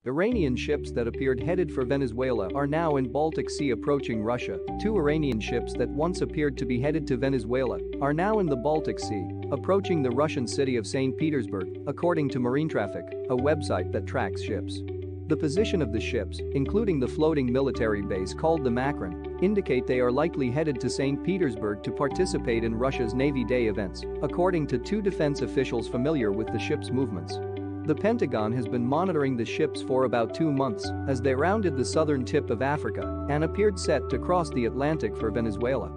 Iranian ships that appeared headed for Venezuela are now in Baltic Sea approaching Russia. Two Iranian ships that once appeared to be headed to Venezuela are now in the Baltic Sea, approaching the Russian city of St. Petersburg, according to Marine Traffic, a website that tracks ships. The position of the ships, including the floating military base called the Makran, indicate they are likely headed to St. Petersburg to participate in Russia's Navy Day events, according to two defense officials familiar with the ship's movements. The Pentagon has been monitoring the ships for about 2 months as they rounded the southern tip of Africa and appeared set to cross the Atlantic for Venezuela.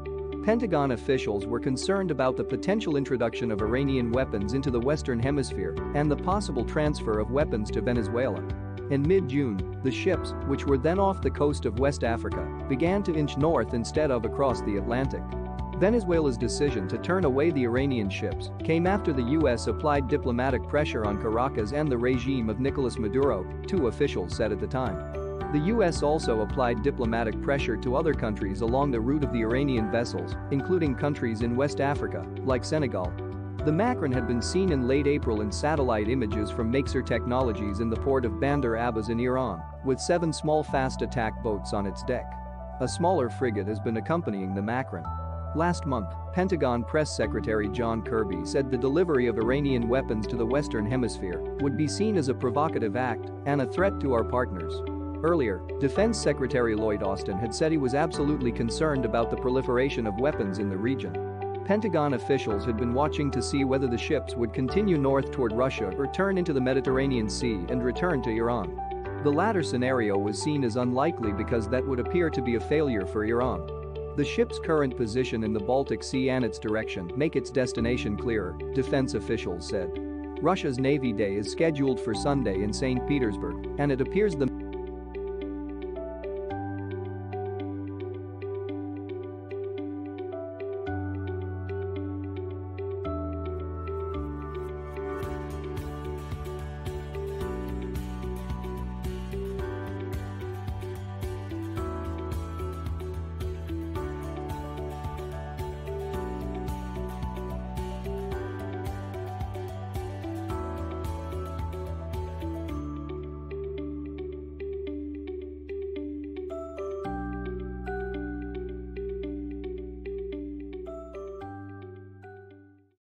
Pentagon officials were concerned about the potential introduction of Iranian weapons into the Western Hemisphere and the possible transfer of weapons to Venezuela. In mid-June, the ships, which were then off the coast of West Africa, began to inch north instead of across the Atlantic. Venezuela's decision to turn away the Iranian ships came after the U.S. applied diplomatic pressure on Caracas and the regime of Nicolas Maduro, two officials said at the time. The U.S. also applied diplomatic pressure to other countries along the route of the Iranian vessels, including countries in West Africa, like Senegal. The Makran had been seen in late April in satellite images from Maxar Technologies in the port of Bandar Abbas in Iran, with 7 small fast attack boats on its deck. A smaller frigate has been accompanying the Makran. Last month, Pentagon Press Secretary John Kirby said the delivery of Iranian weapons to the Western Hemisphere would be seen as a provocative act and a threat to our partners. Earlier, Defense Secretary Lloyd Austin had said he was absolutely concerned about the proliferation of weapons in the region. Pentagon officials had been watching to see whether the ships would continue north toward Russia or turn into the Mediterranean Sea and return to Iran. The latter scenario was seen as unlikely because that would appear to be a failure for Iran. The ship's current position in the Baltic Sea and its direction make its destination clearer, defense officials said. Russia's Navy Day is scheduled for Sunday in St. Petersburg, and it appears the